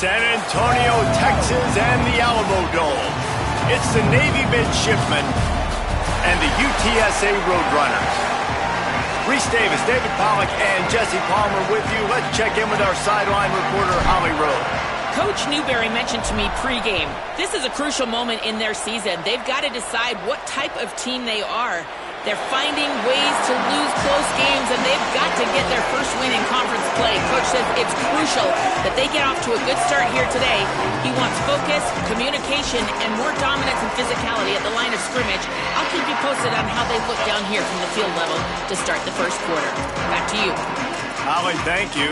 San Antonio, Texas, and the Alamo Dome. It's the Navy midshipmen and the UTSA Roadrunners. Reese Davis, David Pollack, and Jesse Palmer with you. Let's check in with our sideline reporter, Holly Rose. Coach Newberry mentioned to me pregame, this is a crucial moment in their season. They've got to decide what type of team they are. They're finding ways to lose close games, and they've got to get their first win in conference play. Coach says it's crucial that they get off to a good start here today. He wants focus, communication, and more dominance and physicality at the line of scrimmage. I'll keep you posted on how they look down here from the field level to start the first quarter. Back to you. Holly, thank you.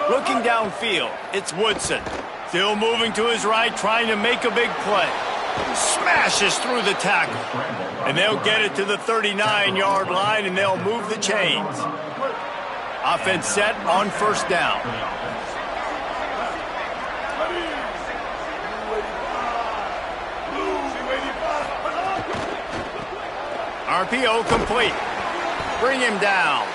Looking downfield, it's Woodson. Still moving to his right, trying to make a big play. Smashes through the tackle. And they'll get it to the 39-yard line, and they'll move the chains. Offense set on first down. RPO complete. Bring him down.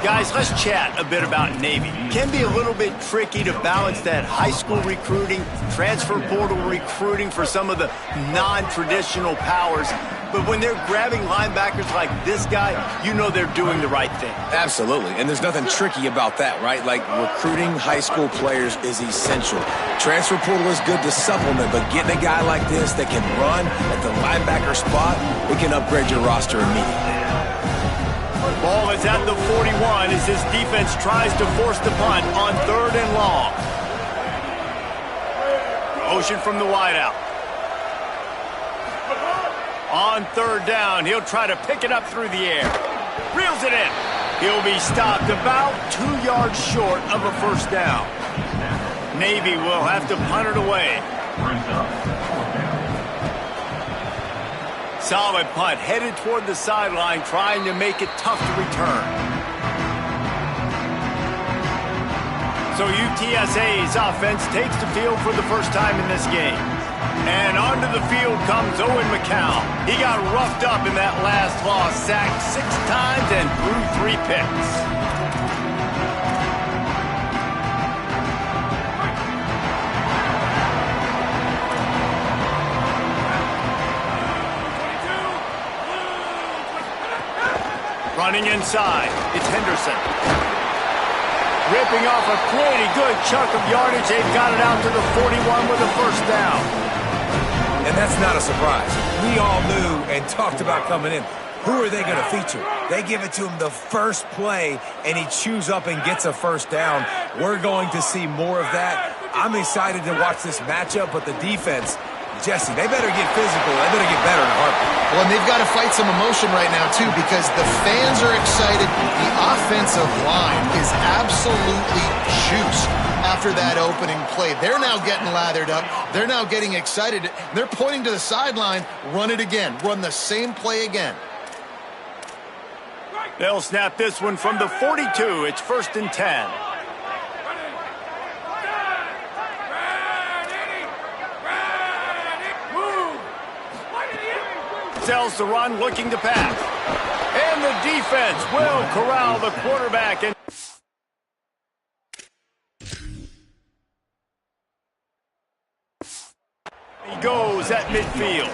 Guys, let's chat a bit about Navy. Can be a little bit tricky to balance that high school recruiting, transfer portal recruiting for some of the non-traditional powers. But when they're grabbing linebackers like this guy, you know they're doing the right thing. Absolutely, and there's nothing tricky about that, right? Like, recruiting high school players is essential. Transfer portal is good to supplement, but getting a guy like this that can run at the linebacker spot, it can upgrade your roster immediately. Ball is at the 41 as this defense tries to force the punt on 3rd and long. Motion from the wideout. On 3rd down, he'll try to pick it up through the air. Reels it in. He'll be stopped about 2 yards short of a first down. Navy will have to punt it away. Solid punt, headed toward the sideline, trying to make it tough to return. So UTSA's offense takes the field for the first time in this game. And onto the field comes Owen Ncaa. He got roughed up in that last loss, sacked 6 times and threw 3 picks. Running inside, it's Henderson. Ripping off a pretty good chunk of yardage. They've got it out to the 41 with a first down. And that's not a surprise. We all knew and talked about coming in. Who are they going to feature? They give it to him the first play, and he chews up and gets a first down. We're going to see more of that. I'm excited to watch this matchup, but the defense, Jesse, they better get physical. They better get better in a heartbeat. Well, and they've got to fight some emotion right now, too, because the fans are excited. The offensive line is absolutely juiced after that opening play. They're now getting lathered up. They're now getting excited. They're pointing to the sideline. Run it again. Run the same play again. They'll snap this one from the 42. It's 1st and 10. Sells the run, looking to pass. And the defense will corral the quarterback. And he goes at midfield.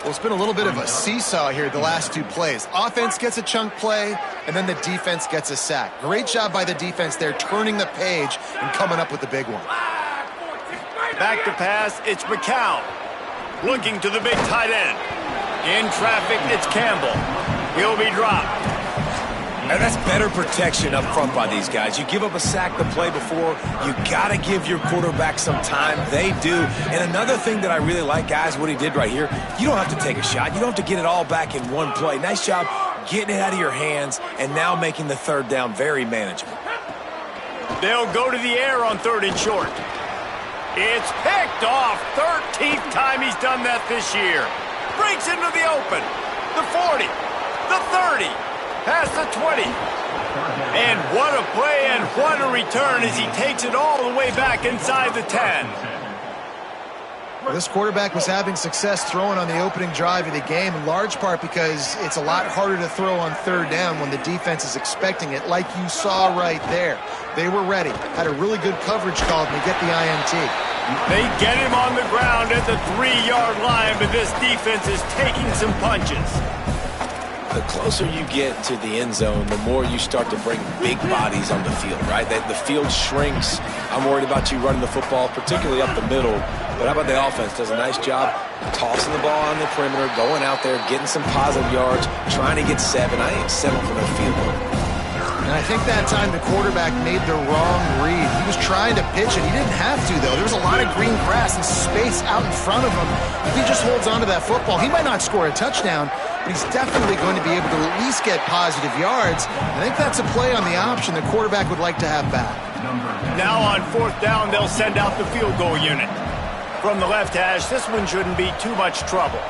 Well, it's been a little bit of a seesaw here the last two plays. Offense gets a chunk play, and then the defense gets a sack. Great job by the defense there, turning the page and coming up with the big one. Back to pass, it's McCown. Looking to the big tight end. In traffic, it's Campbell. He'll be dropped. And that's better protection up front by these guys. You give up a sack the play before, you got to give your quarterback some time. They do. And another thing that I really like, guys, what he did right here, you don't have to take a shot. You don't have to get it all back in one play. Nice job getting it out of your hands and now making the third down very manageable. They'll go to the air on 3rd and short. It's picked off. 13th time he's done that this year. Breaks into the open. The 40. The 30. Past the 20. And what a play and what a return as he takes it all the way back inside the 10. This quarterback was having success throwing on the opening drive of the game, in large part because it's a lot harder to throw on 3rd down when the defense is expecting it, like you saw right there. They were ready. Had a really good coverage call to get the INT. They get him on the ground at the 3-yard line, but this defense is taking some punches. The closer you get to the end zone, the more you start to bring big bodies on the field, right? The field shrinks. I'm worried about you running the football, particularly up the middle. But how about the offense? Does a nice job tossing the ball on the perimeter, going out there, getting some positive yards, trying to get 7. I ain't settling for no field goal. And I think that time the quarterback made the wrong read. He was trying to pitch it. He didn't have to, though. There was a lot of green grass and space out in front of him. If he just holds on to that football, he might not score a touchdown, but he's definitely going to be able to at least get positive yards. I think that's a play on the option the quarterback would like to have back. Now on 4th down, they'll send out the field goal unit. From the left hash, this one shouldn't be too much trouble.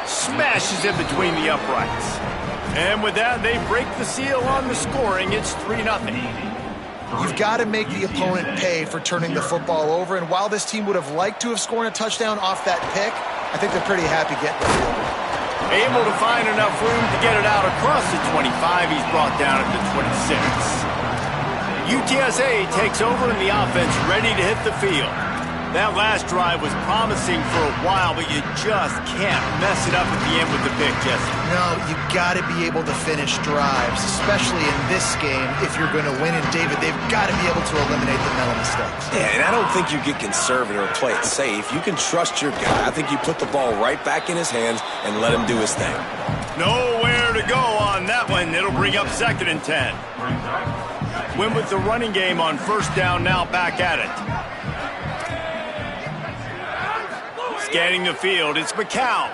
Smashes in between the uprights. And with that, they break the seal on the scoring. It's 3-0. You've got to make the opponent pay for turning the football over. And while this team would have liked to have scored a touchdown off that pick, I think they're pretty happy getting the field goal. Able to find enough room to get it out across the 25. He's brought down at the 26. UTSA takes over in the offense, ready to hit the field. That last drive was promising for a while, but you just can't mess it up at the end with the pick, Jesse. No, you got to be able to finish drives, especially in this game. If you're going to win, and David, they've got to be able to eliminate the mental mistakes. Yeah, and I don't think you get conservative or play it safe. You can trust your guy. I think you put the ball right back in his hands and let him do his thing. Nowhere to go on that one. It'll bring up 2nd and 10. Win with the running game on 1st down, now back at it. Scanning the field, it's McCown.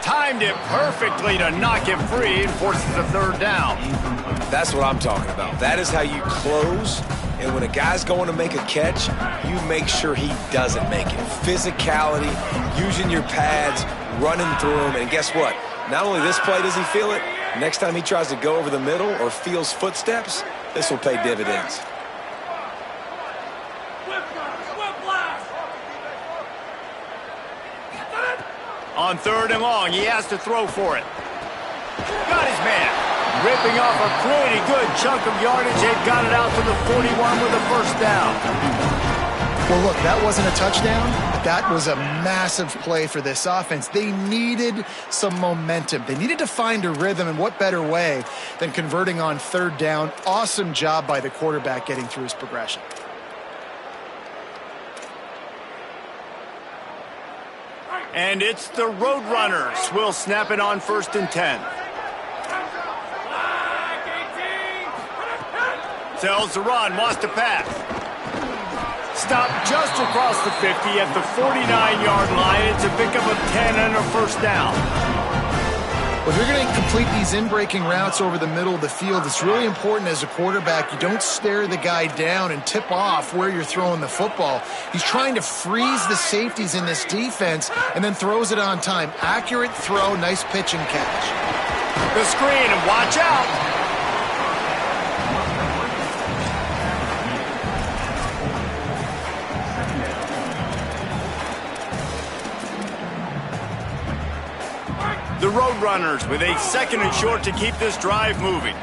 Timed it perfectly to knock him free and forces a 3rd down. That's what I'm talking about. That is how you close. And when a guy's going to make a catch, you make sure he doesn't make it. Physicality, using your pads, running through him. And guess what? Not only this play does he feel it, next time he tries to go over the middle or feels footsteps, this will pay dividends. On 3rd and long, he has to throw for it. Got his man. Ripping off a pretty good chunk of yardage. They've got it out to the 41 with a 1st down. Well, look, that wasn't a touchdown, but that was a massive play for this offense. They needed some momentum. They needed to find a rhythm, and what better way than converting on 3rd down. Awesome job by the quarterback getting through his progression. And it's the Roadrunners. Will snap it on 1st and 10. Sells the run, wants to pass. Stopped just across the 50 at the 49-yard line. It's a pickup of 10 and a 1st down. Well, if you're going to complete these in-breaking routes over the middle of the field, it's really important as a quarterback you don't stare the guy down and tip off where you're throwing the football. He's trying to freeze the safeties in this defense and then throws it on time. Accurate throw, nice pitch and catch. The screen, and watch out. The Roadrunners with a 2nd and short to keep this drive moving.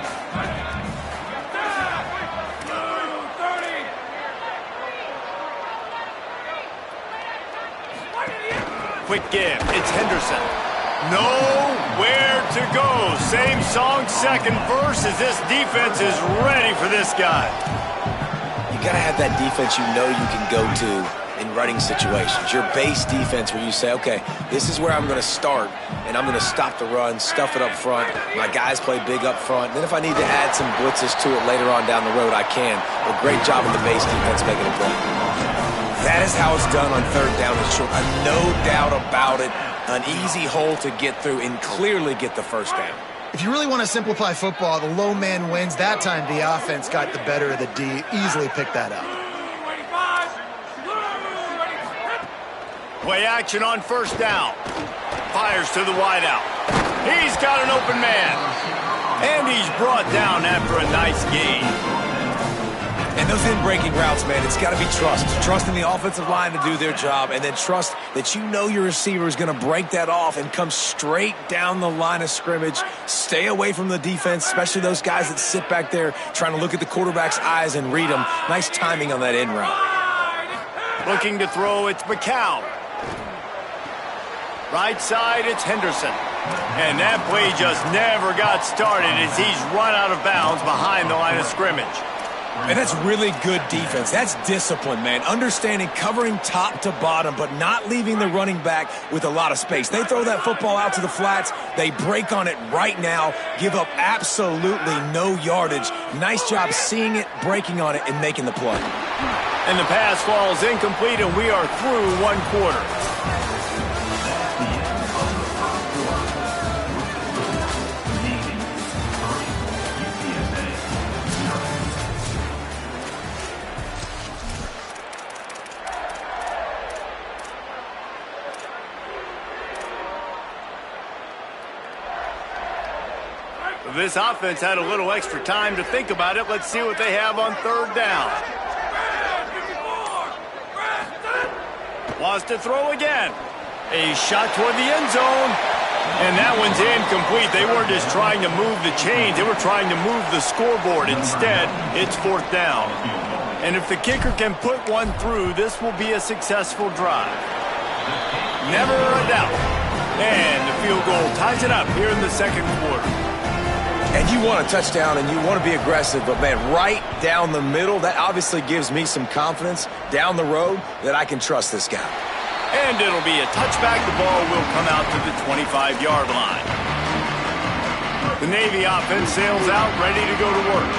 Quick give. It's Henderson. Nowhere to go. Same song, second verse, as this defense is ready for this guy. You got to have that defense you know you can go to in running situations. Your base defense where you say, okay, this is where I'm going to start, and I'm going to stop the run, stuff it up front. My guys play big up front. Then if I need to add some blitzes to it later on down the road, I can. But great job in the base defense making a play. That is how it's done on 3rd down and short. No doubt about it. An easy hole to get through and clearly get the 1st down. If you really want to simplify football, the low man wins. That time the offense got the better of the D. Easily picked that up. Play action on 1st down. Fires to the wideout. He's got an open man. And he's brought down after a nice gain. And those in-breaking routes, man, it's got to be trust. Trust in the offensive line to do their job, and then trust that you know your receiver is going to break that off and come straight down the line of scrimmage. Stay away from the defense, especially those guys that sit back there trying to look at the quarterback's eyes and read them. Nice timing on that in route. Looking to throw, it's Ncaa. Right side, it's Henderson. And that play just never got started as he's run out of bounds behind the line of scrimmage. And that's really good defense. That's discipline, man. Understanding covering top to bottom, but not leaving the running back with a lot of space. They throw that football out to the flats. They break on it right now, give up absolutely no yardage. Nice job seeing it, breaking on it, and making the play. And the pass falls incomplete, and we are through 1 quarter. This offense had a little extra time to think about it. Let's see what they have on 3rd down. Wants to throw again. A shot toward the end zone. And that one's incomplete. They weren't just trying to move the chains. They were trying to move the scoreboard. Instead, it's 4th down. And if the kicker can put one through, this will be a successful drive. Never a doubt. And the field goal ties it up here in the 2nd quarter. And you want a touchdown and you want to be aggressive, but, man, right down the middle, that obviously gives me some confidence down the road that I can trust this guy. And it'll be a touchback. The ball will come out to the 25-yard line. The Navy offense sails out, ready to go to work.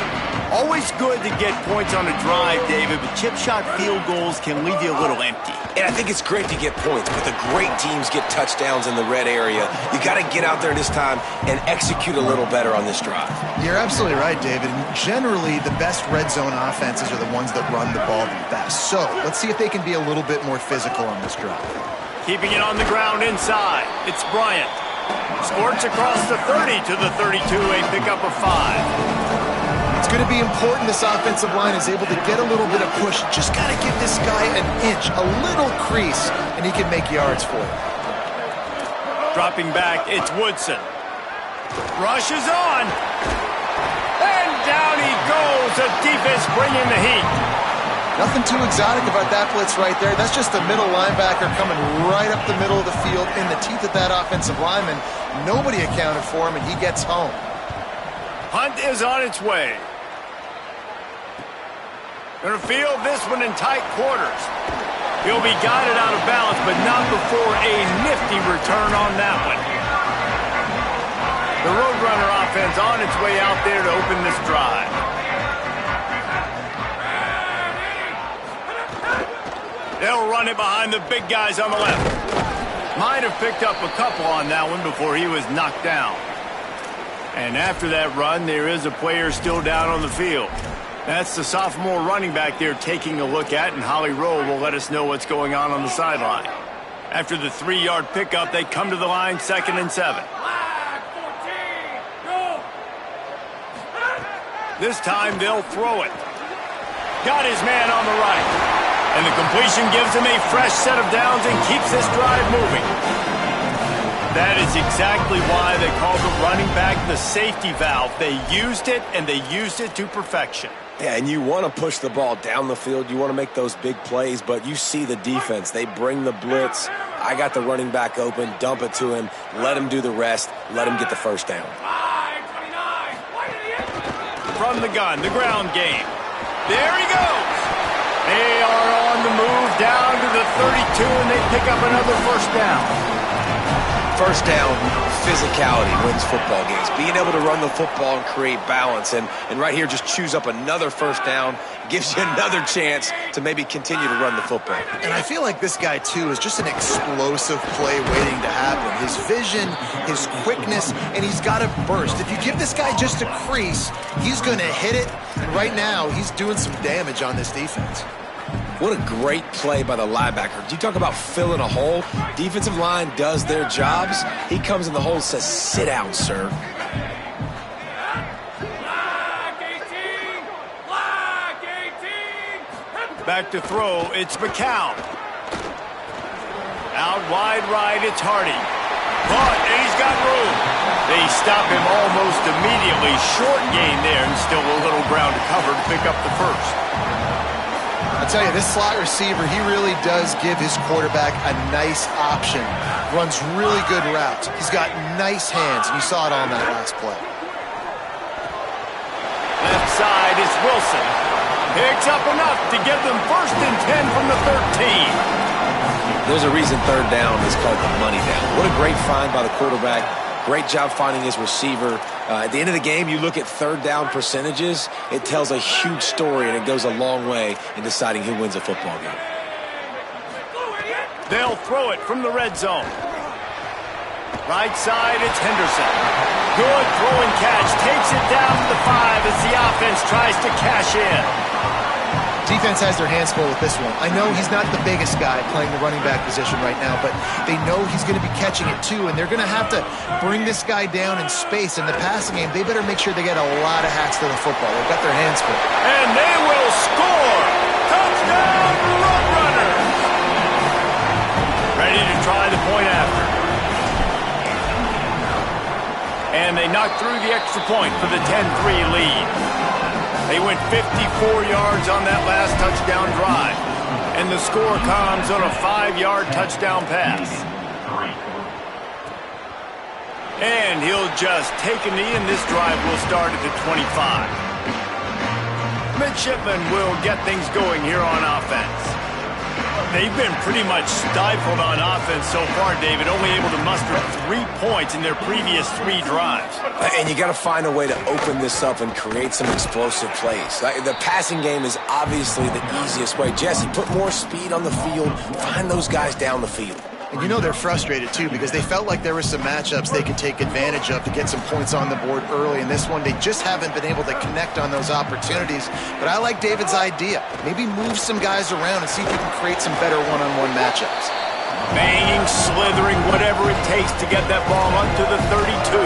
Always good to get points on a drive, David, but chip shot field goals can leave you a little empty. And I think it's great to get points, but the great teams get touchdowns in the red area. You got to get out there this time and execute a little better on this drive. You're absolutely right, David. Generally, the best red zone offenses are the ones that run the ball the best. So let's see if they can be a little bit more physical on this drive. Keeping it on the ground inside, it's Bryant. Squirts across the 30 to the 32, a pickup of 5. It's going to be important this offensive line is able to get a little bit of push. Just got to give this guy an inch, a little crease, and he can make yards for it. Dropping back, it's Woodson. Rushes on. And down he goes. The defense bringing the heat. Nothing too exotic about that blitz right there. That's just a middle linebacker coming right up the middle of the field in the teeth of that offensive lineman. Nobody accounted for him, and he gets home. Hunt is on its way. Going to field this one in tight quarters. He'll be guided out of balance, but not before a nifty return on that one. The Roadrunner offense on its way out there to open this drive. They'll run it behind the big guys on the left. Might have picked up a couple on that one before he was knocked down. And after that run, there is a player still down on the field. That's the sophomore running back there taking a look at, and Holly Rowe will let us know what's going on the sideline. After the 3-yard pickup, they come to the line, 2nd and 7. This time they'll throw it. Got his man on the right. And the completion gives him a fresh set of downs and keeps this drive moving. That is exactly why they call the running back the safety valve. They used it, and they used it to perfection. Yeah, and you want to push the ball down the field. You want to make those big plays, but you see the defense. They bring the blitz. I got the running back open, dump it to him, let him do the rest, let him get the first down. From the gun, the ground game. There he goes. They are on the move down to the 32, and they pick up another first down. First down, physicality wins football games. Being able to run the football and create balance. And right here, just choose up another first down, gives you another chance to maybe continue to run the football. And I feel like this guy, too, is just an explosive play waiting to happen. His vision, his quickness, and he's got a burst. If you give this guy just a crease, he's going to hit it. And right now, he's doing some damage on this defense. What a great play by the linebacker. You talk about filling a hole. Defensive line does their jobs. He comes in the hole and says, sit down, sir. Back to throw, it's McCown. Out wide right, it's Hardy. Caught, and he's got room. They stop him almost immediately. Short gain there, and still a little ground to cover to pick up the first. I'll tell you, this slot receiver, he really does give his quarterback a nice option. Runs really good routes. He's got nice hands, and you saw it on that last play. Left side is Wilson. Picks up enough to give them 1st and 10 from the 13. There's a reason third down is called the money down. What a great find by the quarterback. Great job finding his receiver. At the end of the game, you look at third down percentages. It tells a huge story, and it goes a long way in deciding who wins a football game. They'll throw it from the red zone. Right side, it's Henderson. Good throw and catch. Takes it down to the 5 as the offense tries to cash in. Defense has their hands full with this one. I know he's not the biggest guy playing the running back position right now, but they know he's going to be catching it too, and they're going to have to bring this guy down in space. In the passing game, they better make sure they get a lot of hacks to the football. They've got their hands full. And they will score! Touchdown, Roadrunners! Ready to try the point after. And they knock through the extra point for the 10-3 lead. They went 54 yards on that last touchdown drive. And the score comes on a 5-yard touchdown pass. And he'll just take a knee, and this drive will start at the 25. Midshipman will get things going here on offense. They've been pretty much stifled on offense so far, David, only able to muster 3 points in their previous 3 drives. And you got to find a way to open this up and create some explosive plays. The passing game is obviously the easiest way. Jesse, put more speed on the field. Find those guys down the field. And you know they're frustrated, too, because they felt like there were some matchups they could take advantage of to get some points on the board early. In this one, they just haven't been able to connect on those opportunities. But I like David's idea. Maybe move some guys around and see if we can create some better one-on-one matchups. Banging, slithering, whatever it takes to get that ball up to the 32.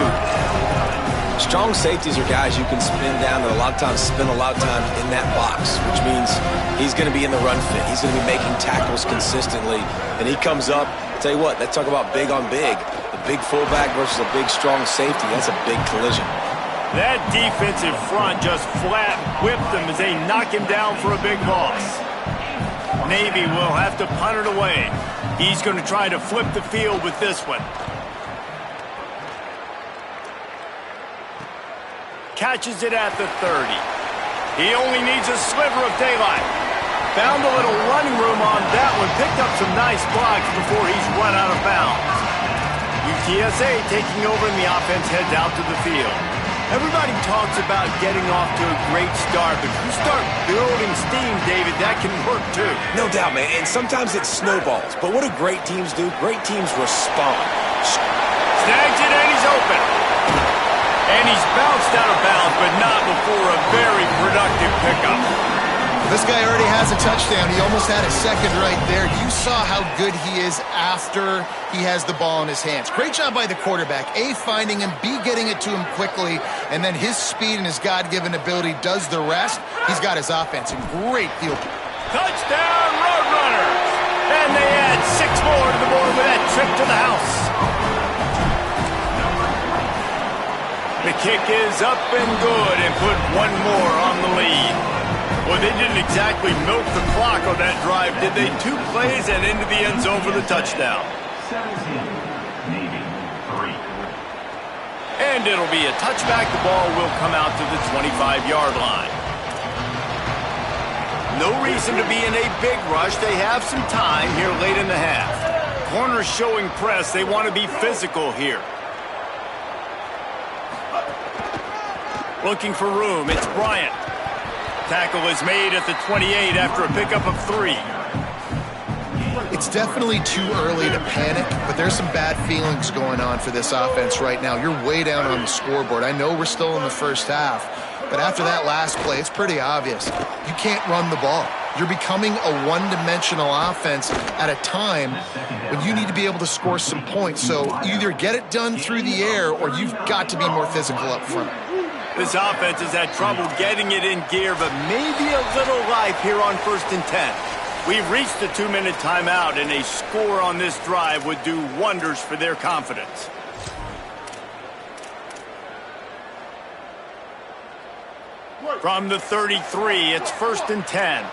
Strong safeties are guys you can spin down and a lot of times spend a lot of time in that box, which means he's going to be in the run fit. He's going to be making tackles consistently. And he comes up, tell you what, let's talk about big on big. The big fullback versus a big, strong safety, that's a big collision. That defensive front just flat whipped him as they knock him down for a big loss. Navy will have to punt it away. He's going to try to flip the field with this one. Catches it at the 30. He only needs a sliver of daylight. Found a little running room on that one. Picked up some nice blocks before he's run out of bounds. UTSA taking over and the offense heads out to the field. Everybody talks about getting off to a great start, but if you start building steam, David, that can work too. No doubt, man. And sometimes it snowballs. But what do great teams do? Great teams respond. Snags it and he's open. And he's bounced out of bounds, but not before a very productive pickup. This guy already has a touchdown. He almost had a second right there. You saw how good he is after he has the ball in his hands. Great job by the quarterback. A, finding him, B, getting it to him quickly, and then his speed and his God-given ability does the rest. He's got his offense in great field. Touchdown, Roadrunners! And they add 6 more to the board with that trip to the house. kick is up and good and put one more on the lead. Well, they didn't exactly milk the clock on that drive, did they? 2 plays and into the end zone for the touchdown. 17, Navy, 3. And it'll be a touchback. The ball will come out to the 25-yard line. No reason to be in a big rush. They have some time here late in the half. Corners showing press. They want to be physical here. Looking for room. It's Bryant. Tackle is made at the 28 after a pickup of 3. It's definitely too early to panic, but there's some bad feelings going on for this offense right now. You're way down on the scoreboard. I know we're still in the first half, but after that last play, it's pretty obvious. You can't run the ball. You're becoming a one-dimensional offense at a time when you need to be able to score some points. So either get it done through the air or you've got to be more physical up front. This offense has had trouble getting it in gear, but maybe a little life here on 1st and 10. We've reached the 2-minute timeout, and a score on this drive would do wonders for their confidence. From the 33, it's 1st and 10.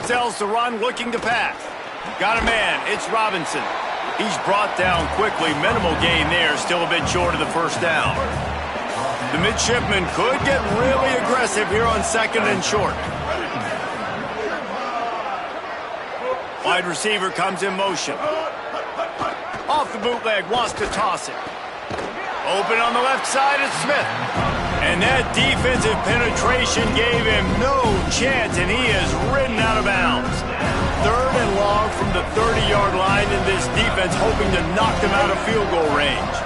Sells the run, looking to pass. Got a man, it's Robinson. He's brought down quickly. Minimal gain there, still a bit short of the first down. The midshipman could get really aggressive here on 2nd and short. Wide receiver comes in motion. Off the bootleg, wants to toss it. Open on the left side, it's Smith. And that defensive penetration gave him no chance, and he is ridden out of bounds. 3rd and long from the 30-yard line, and this defense hoping to knock them out of field goal range.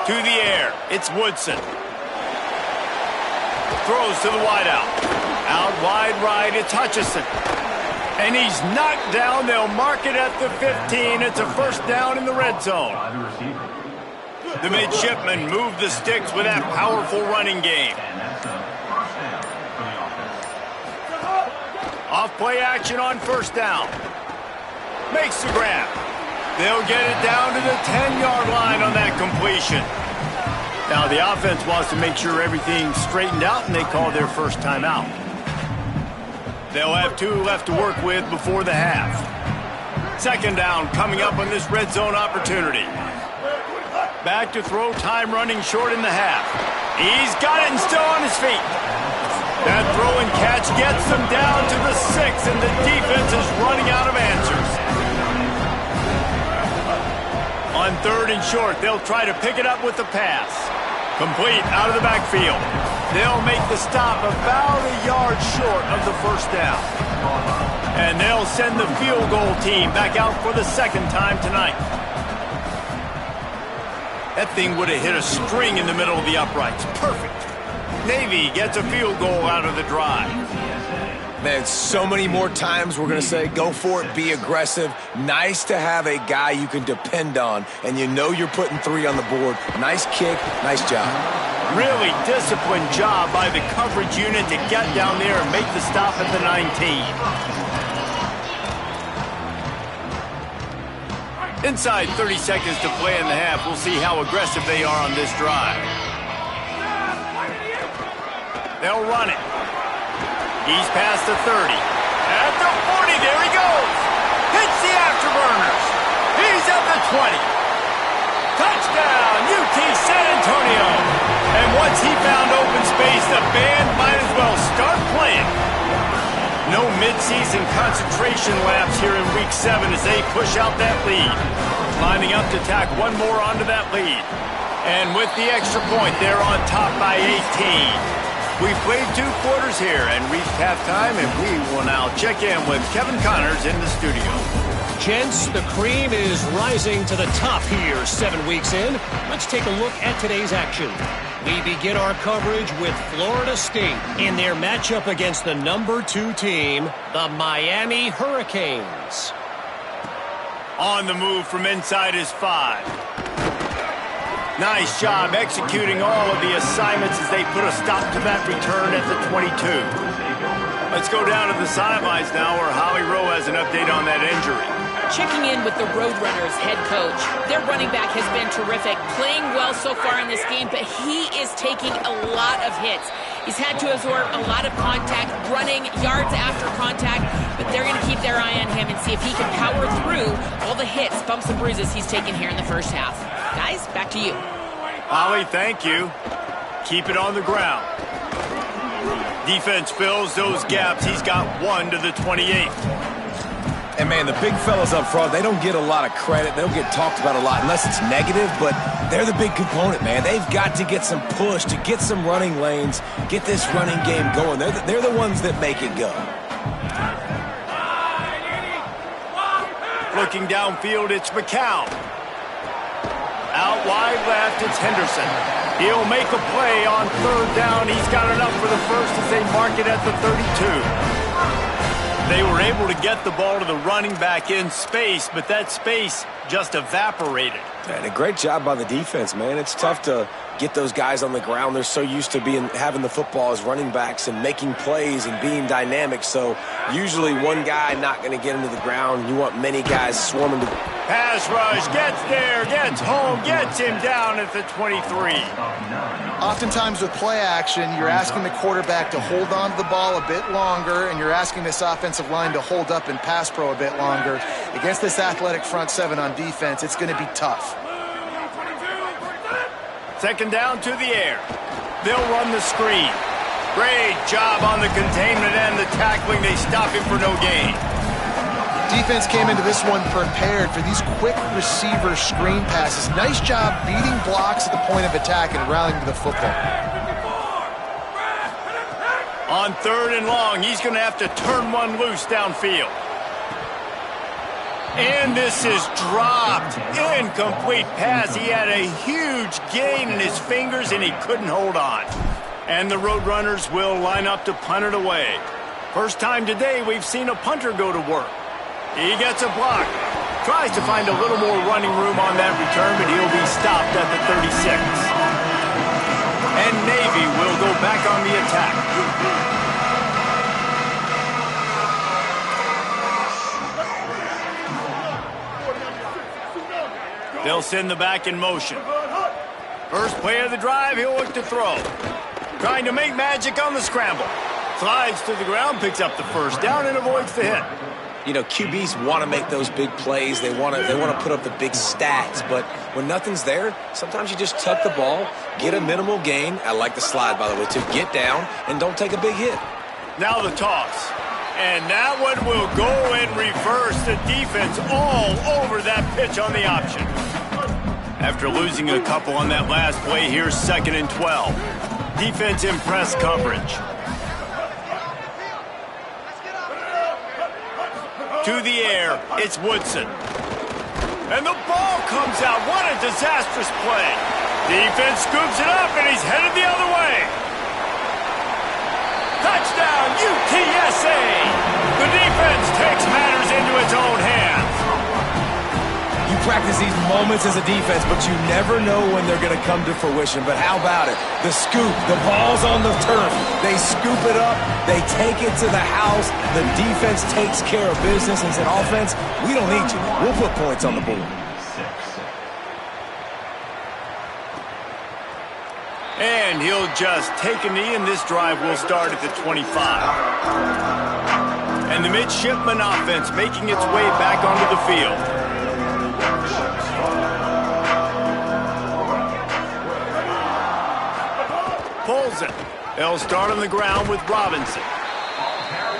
To the air, it's Woodson. Throws to the wideout. Out wide right, it's Hutchison. And he's knocked down. They'll mark it at the 15. It's a first down in the red zone. The midshipmen move the sticks with that powerful running game. Off play action on 1st down. Makes the grab. They'll get it down to the 10-yard line on that completion. Now the offense wants to make sure everything's straightened out, and they call their first timeout. They'll have 2 left to work with before the half. 2nd down coming up on this red zone opportunity. Back to throw, time running short in the half. He's got it and still on his feet. That throw and catch gets them down to the 6, and the defense is running out of answers. On 3rd and short, they'll try to pick it up with the pass. Complete out of the backfield. They'll make the stop about a yard short of the first down. And they'll send the field goal team back out for the 2nd time tonight. That thing would have hit a string in the middle of the uprights. Perfect. Navy gets a field goal out of the drive. Man, so many more times we're going to say, go for it, be aggressive. Nice to have a guy you can depend on, and you know you're putting 3 on the board. Nice kick, nice job. Really disciplined job by the coverage unit to get down there and make the stop at the 19. Inside 30 seconds to play in the half. We'll see how aggressive they are on this drive. They'll run it. He's past the 30. At the 40, there he goes. Hits the afterburners. He's at the 20. Touchdown, UT San Antonio. And once he found open space, the band might as well start playing. No midseason concentration laps here in Week 7 as they push out that lead. Lining up to tack one more onto that lead. And with the extra point, they're on top by 18. We've played 2 quarters here and reached halftime, and we will now check in with Kevin Connors in the studio. Gents, the cream is rising to the top here 7 weeks in. Let's take a look at today's action. We begin our coverage with Florida State in their matchup against the number 2 team, the Miami Hurricanes. On the move from inside his 5. Nice job executing all of the assignments as they put a stop to that return at the 22. Let's go down to the sidelines now where Holly Rowe has an update on that injury. Checking in with the Roadrunners head coach. Their running back has been terrific, playing well so far in this game, but he is taking a lot of hits. He's had to absorb a lot of contact, running yards after contact, but they're going to keep their eye on him and see if he can power through all the hits, bumps, and bruises he's taken here in the first half. Guys, back to you. Holly, thank you. Keep it on the ground. Defense fills those gaps. He's got 1 to the 28. And, man, the big fellas up front, they don't get a lot of credit. They don't get talked about a lot unless it's negative, but they're the big component, man. They've got to get some push, to get some running lanes, get this running game going. They're the ones that make it go. Looking downfield, it's McCown. Out wide left, it's Henderson. He'll make a play on 3rd down. He's got enough for the first as they mark it at the 32. They were able to get the ball to the running back in space, but that space just evaporated. And a great job by the defense, man. It's tough to get those guys on the ground. They're so used to having the football as running backs and making plays and being dynamic. So usually one guy not going to get into the ground. You want many guys swarming to. Pass rush, gets there, gets home, gets him down at the 23. Oftentimes with play action, you're asking the quarterback to hold on to the ball a bit longer, and you're asking this offensive line to hold up in pass pro a bit longer. Against this athletic front seven on defense, it's going to be tough. 2nd down to the air. They'll run the screen. Great job on the containment and the tackling. They stop him for no gain. Defense came into this one prepared for these quick receiver screen passes. Nice job beating blocks at the point of attack and rallying to the football. On 3rd and long, he's going to have to turn one loose downfield. And this is dropped. Incomplete pass. He had a huge gain in his fingers, and he couldn't hold on. And the Roadrunners will line up to punt it away. First time today we've seen a punter go to work. He gets a block. Tries to find a little more running room on that return, but he'll be stopped at the 36. And Navy will go back on the attack. They'll send the back in motion. First play of the drive, he'll look to throw. Trying to make magic on the scramble. Slides to the ground, picks up the 1st down, and avoids the hit. You know, QBs want to make those big plays. They want to put up the big stats. But when nothing's there, sometimes you just tuck the ball, get a minimal gain. I like the slide, by the way, to get down and don't take a big hit. Now the toss. And that one will go in reverse. The defense all over that pitch on the option. After losing a couple on that last play, here's 2nd and 12. Defense in press coverage. To the air, it's Woodson. And the ball comes out. What a disastrous play. Defense scoops it up, and he's headed the other way. Touchdown, UTSA! The defense takes matters into its own hands. You practice these moments as a defense, but you never know when they're going to come to fruition. But how about it? The scoop, the ball's on the turf. They scoop it up. They take it to the house. The defense takes care of business and said, offense, we don't need you. We'll put points on the board. And he'll just take a knee, and this drive will start at the 25. And the midshipman offense making its way back onto the field. Pulls it. They'll start on the ground with Robinson.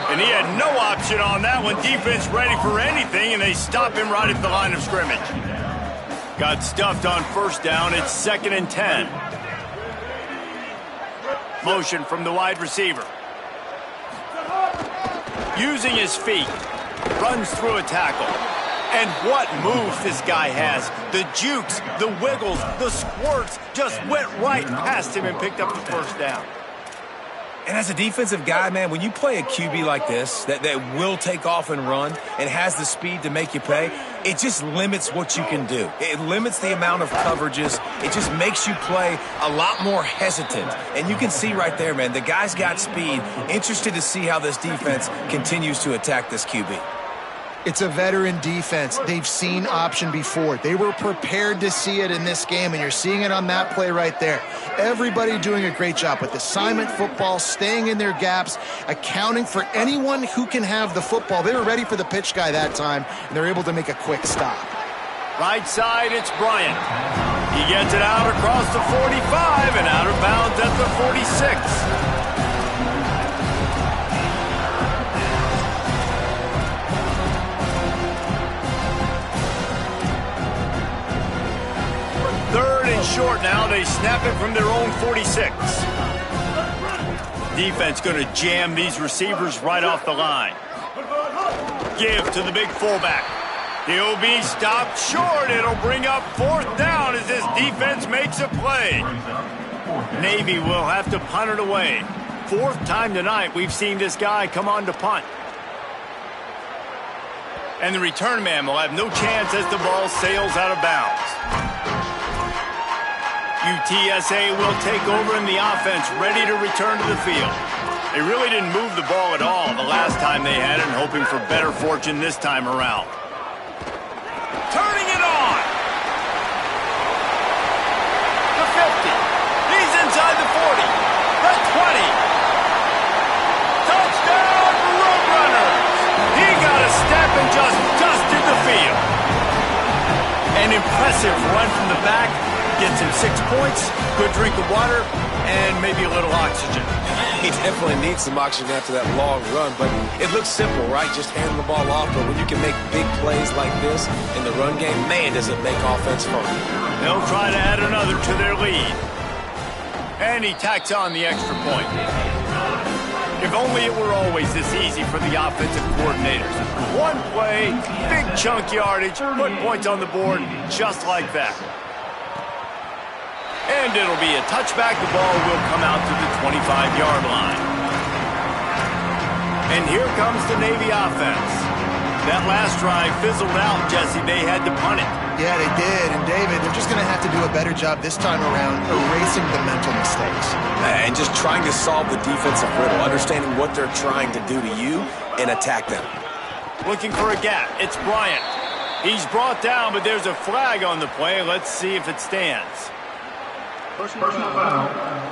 And he had no option on that one. Defense ready for anything, and they stop him right at the line of scrimmage. Got stuffed on 1st down. It's 2nd and 10. Motion from the wide receiver. Using his feet. Runs through a tackle. And what moves this guy has. The jukes, the wiggles, the squirts just went right past him and picked up the 1st down. And as a defensive guy, man, when you play a QB like this that will take off and run and has the speed to make you pay, it just limits what you can do. It limits the amount of coverages. It just makes you play a lot more hesitant. And you can see right there, man, the guy's got speed. Interested to see how this defense continues to attack this QB. It's a veteran defense. They've seen option before. They were prepared to see it in this game, and you're seeing it on that play right there. Everybody doing a great job with assignment football, staying in their gaps, accounting for anyone who can have the football. They were ready for the pitch guy that time, and they're able to make a quick stop. Right side, it's Bryant. He gets it out across the 45 and out of bounds at the 46. Third and short now. They snap it from their own 46. Defense going to jam these receivers right off the line. Give to the big fullback. He'll be stopped short. It'll bring up fourth down as this defense makes a play. Navy will have to punt it away. Fourth time tonight we've seen this guy come on to punt. And the return man will have no chance as the ball sails out of bounds. UTSA will take over in the offense, ready to return to the field. They really didn't move the ball at all the last time they had it, and hoping for better fortune this time around. Turning it on! The 50. He's inside the 40. The 20. Touchdown, Roadrunners! He got a step and just dusted the field. An impressive run from the back. Gets him 6 points, good drink of water, and maybe a little oxygen. He definitely needs some oxygen after that long run, but it looks simple, right? Just hand the ball off, but when you can make big plays like this in the run game, man, does it make offense fun. They'll try to add another to their lead. And he tacks on the extra point. If only it were always this easy for the offensive coordinators. One play, big chunk yardage, put points on the board just like that. And it'll be a touchback. The ball will come out to the 25-yard line. And here comes the Navy offense. That last drive fizzled out, Jesse. They had to punt it. Yeah, they did. And, David, they're just going to have to do a better job this time around erasing the mental mistakes. And just trying to solve the defensive riddle, understanding what they're trying to do to you and attack them. Looking for a gap. It's Bryant. He's brought down, but there's a flag on the play. Let's see if it stands. Personal foul,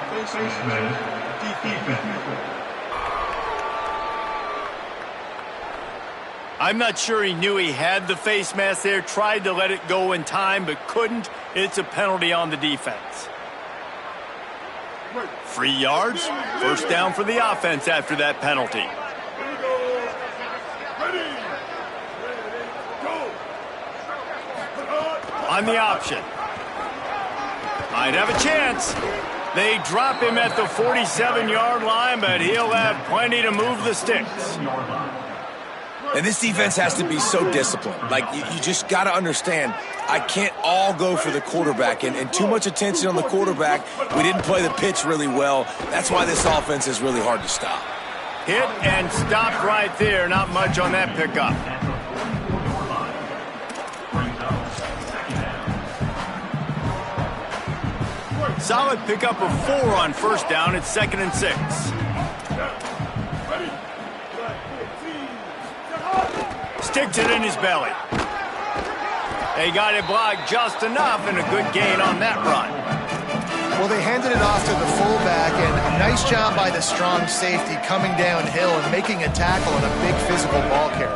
face mask, defense. I'm not sure he knew he had the face mask there, tried to let it go in time, but couldn't. It's a penalty on the defense. 3 yards, first down for the offense after that penalty. On the option. Might have a chance. They drop him at the 47-yard line, but he'll have plenty to move the sticks. And this defense has to be so disciplined. Like, you just got to understand, I can't all go for the quarterback. And too much attention on the quarterback. We didn't play the pitch really well. That's why this offense is really hard to stop. Hit and stopped right there. Not much on that pickup. Solid pickup of 4 on first down. It's 2nd and 6. Sticks it in his belly. They got it blocked just enough, and a good gain on that run. Well, they handed it off to the fullback, and a nice job by the strong safety coming downhill and making a tackle on a big physical ball carrier.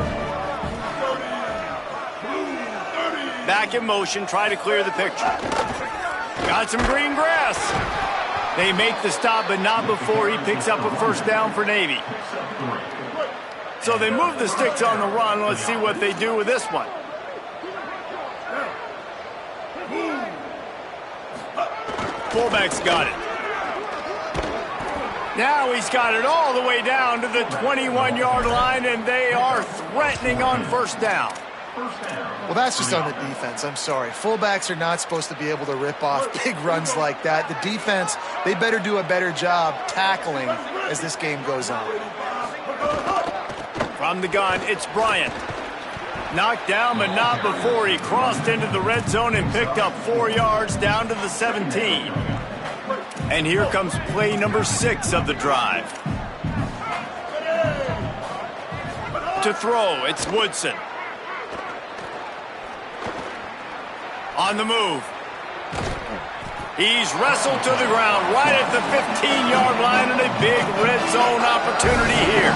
Back in motion, try to clear the picture. Got some green grass. They make the stop, but not before he picks up a first down for Navy. So they move the sticks on the run. Let's see what they do with this one. Fullback's got it. Now he's got it all the way down to the 21-yard line, and they are threatening on first down. Well, that's just on the defense. I'm sorry. Fullbacks are not supposed to be able to rip off big runs like that. The defense, they better do a better job tackling as this game goes on. From the gun, it's Bryant. Knocked down, but not before he crossed into the red zone and picked up 4 yards down to the 17. And here comes play number 6 of the drive. To throw, it's Woodson. On the move. He's wrestled to the ground right at the 15-yard line, and a big red zone opportunity here.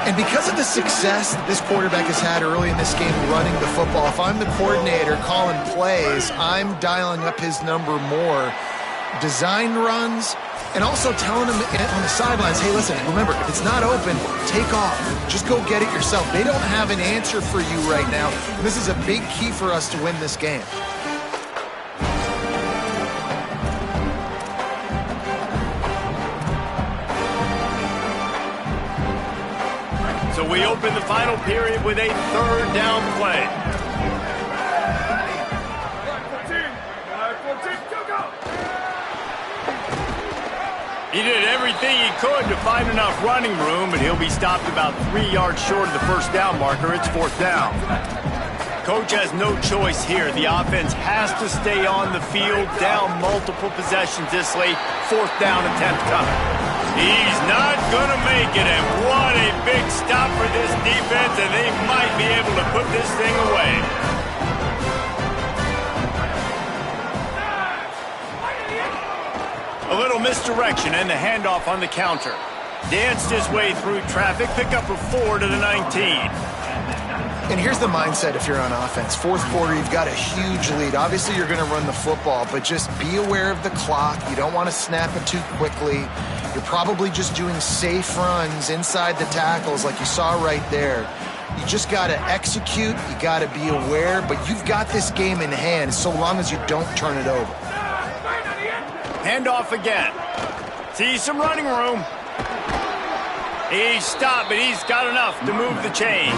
And because of the success that this quarterback has had early in this game running the football, if I'm the coordinator calling plays, I'm dialing up his number more. Design runs, and also telling him on the sidelines, hey, listen, remember, if it's not open, take off. Just go get it yourself. They don't have an answer for you right now. And this is a big key for us to win this game. So we open the final period with a third down play. He did everything he could to find enough running room, and he'll be stopped about 3 yards short of the first down marker. It's fourth down. Coach has no choice here. The offense has to stay on the field, down multiple possessions this late. Fourth down attempt coming. He's not going to make it, and what a big stop for this defense, and they might be able to put this thing away. A little misdirection and the handoff on the counter. Danced his way through traffic, pick up a 4 to the 19. And here's the mindset if you're on offense. Fourth quarter, you've got a huge lead. Obviously, you're going to run the football, but just be aware of the clock. You don't want to snap it too quickly. You're probably just doing safe runs inside the tackles like you saw right there. You just got to execute. You got to be aware, but you've got this game in hand so long as you don't turn it over. Handoff again. Sees some running room. He's stopped, but he's got enough to move the chain.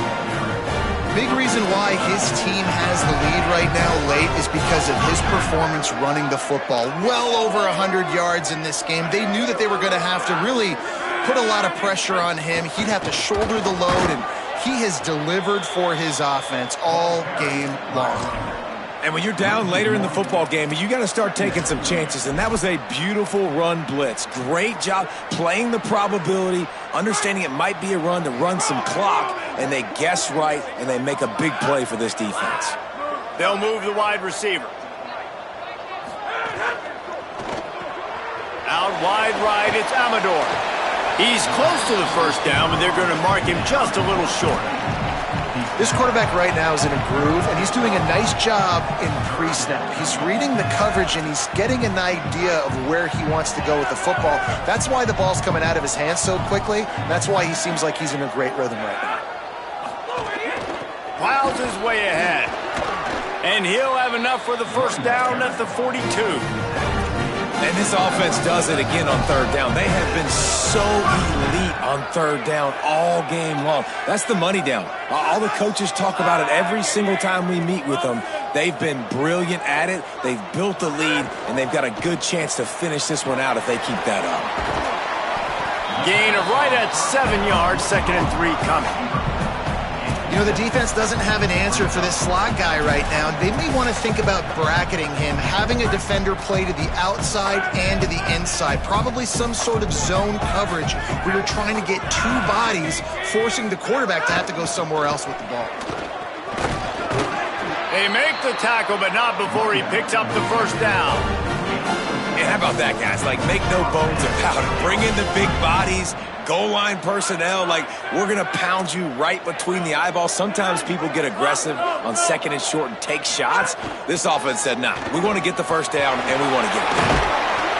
Big reason why his team has the lead right now late is because of his performance running the football. Well over 100 yards in this game. They knew that they were going to have to really put a lot of pressure on him. He'd have to shoulder the load, and he has delivered for his offense all game long. And when you're down later in the football game, you got to start taking some chances. And that was a beautiful run blitz. Great job playing the probability, understanding it might be a run to run some clock, and they guess right, and they make a big play for this defense. They'll move the wide receiver. Out wide right, it's Amador. He's close to the first down, but they're going to mark him just a little short. This quarterback right now is in a groove, and he's doing a nice job in pre-snap. He's reading the coverage, and he's getting an idea of where he wants to go with the football. That's why the ball's coming out of his hands so quickly. That's why he seems like he's in a great rhythm right now. Plows his way ahead. And he'll have enough for the first down at the 42. And this offense does it again on third down. They have been so elite on third down all game long. That's the money down. All the coaches talk about it every single time we meet with them. They've been brilliant at it. They've built the lead, and they've got a good chance to finish this one out if they keep that up. Gain of right at 7 yards, 2nd and 3 coming. You know, the defense doesn't have an answer for this slot guy right now. They may want to think about bracketing him, having a defender play to the outside and to the inside. Probably some sort of zone coverage where you're trying to get two bodies, forcing the quarterback to have to go somewhere else with the ball. They make the tackle, but not before he picks up the first down. And how about that, guys? Like, make no bones about it. Bring in the big bodies. Goal line personnel, like, we're going to pound you right between the eyeballs. Sometimes people get aggressive on 2nd and short and take shots. This offense said, nah, we want to get the first down, and we want to get it.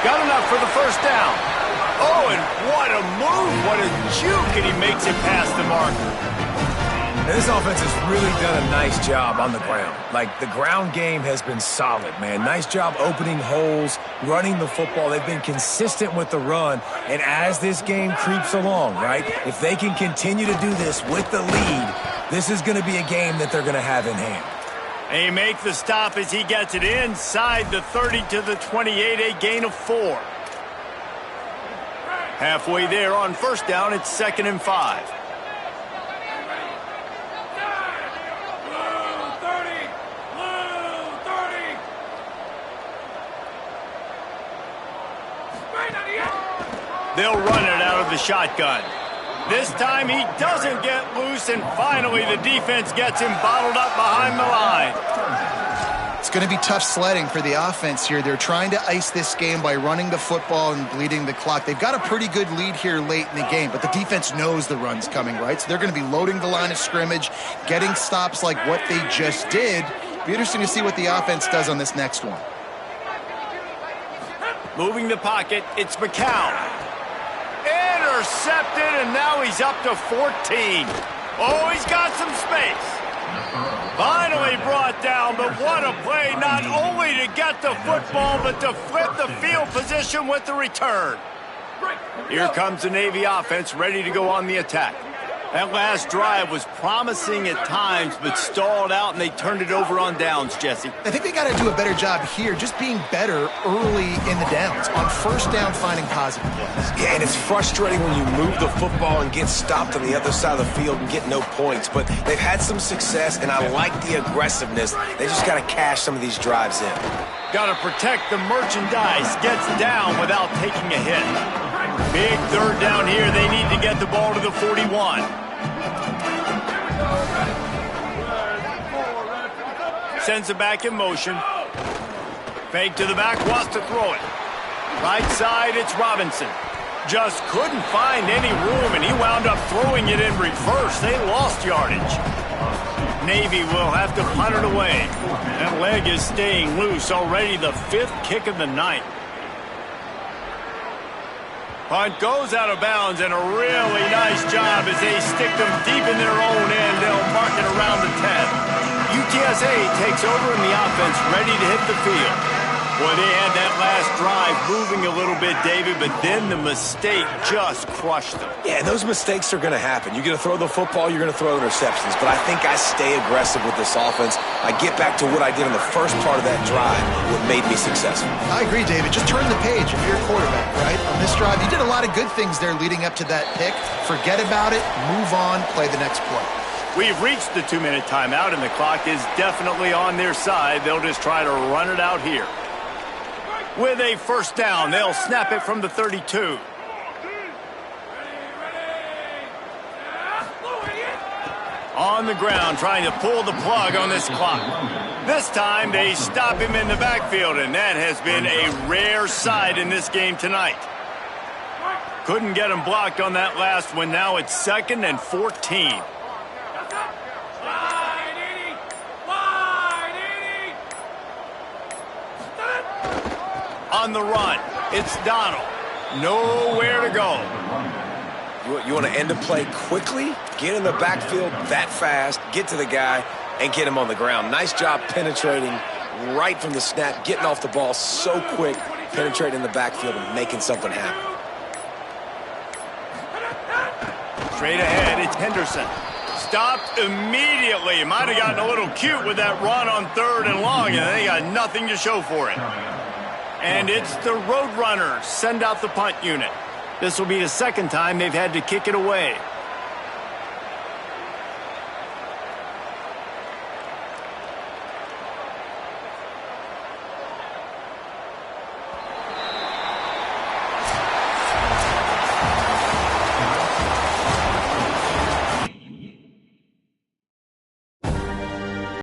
Got enough for the first down. Oh, and what a move. What a juke, and he makes it past the marker. And this offense has really done a nice job on the ground. Like, the ground game has been solid, man. Nice job opening holes, running the football. They've been consistent with the run. And as this game creeps along, right, if they can continue to do this with the lead, this is going to be a game that they're going to have in hand. They make the stop as he gets it inside the 30 to the 28, a gain of 4. Halfway there on first down, it's 2nd and 5. They'll run it out of the shotgun. This time he doesn't get loose, and finally the defense gets him bottled up behind the line. It's going to be tough sledding for the offense here. They're trying to ice this game by running the football and bleeding the clock. They've got a pretty good lead here late in the game, but the defense knows the run's coming, right? So they're going to be loading the line of scrimmage, getting stops like what they just did. Be interesting to see what the offense does on this next one. Moving the pocket, it's Ncaa. Intercepted, and now he's up to 14. Oh, he's got some space. Finally brought down, but what a play, not only to get the football, but to flip the field position with the return. Here comes the Navy offense ready to go on the attack. That last drive was promising at times, but stalled out, and they turned it over on downs, Jesse. I think they got to do a better job here, just being better early in the downs. On first down, finding positive plays. Yeah, and it's frustrating when you move the football and get stopped on the other side of the field and get no points. But they've had some success, and I like the aggressiveness. They just got to cash some of these drives in. Got to protect the merchandise. Gets down without taking a hit. Big third down here. They need to get the ball to the 41. Sends it back in motion. Fake to the back, wants to throw it. Right side, it's Robinson. Just couldn't find any room, and he wound up throwing it in reverse. They lost yardage. Navy will have to punt it away. That leg is staying loose. Already the 5th kick of the night. Punt goes out of bounds, and a really nice job as they stick them deep in their own end. They'll mark it around the 10. UTSA takes over in the offense, ready to hit the field. Boy, they had that last drive moving a little bit, David, but then the mistake just crushed them. Yeah, and those mistakes are going to happen. You're going to throw the football, you're going to throw interceptions. But I think I stay aggressive with this offense. I get back to what I did in the first part of that drive, what made me successful. I agree, David. Just turn the page if you're a quarterback, right? On this drive, you did a lot of good things there leading up to that pick. Forget about it, move on, play the next play. We've reached the 2-minute timeout, and the clock is definitely on their side. They'll just try to run it out here. With a first down, they'll snap it from the 32. On the ground, trying to pull the plug on this clock. This time, they stop him in the backfield, and that has been a rare sight in this game tonight. Couldn't get him blocked on that last one. Now it's 2nd and 14. On the run, it's Donald. Nowhere to go. You want to end a play quickly? Get in the backfield that fast, get to the guy, and get him on the ground. Nice job penetrating right from the snap, getting off the ball so quick, penetrating the backfield and making something happen. Straight ahead, it's Henderson. Stopped immediately. Might have gotten a little cute with that run on 3rd and long, and they got nothing to show for it. And it's the Roadrunners send out the punt unit. This will be the 2nd time they've had to kick it away.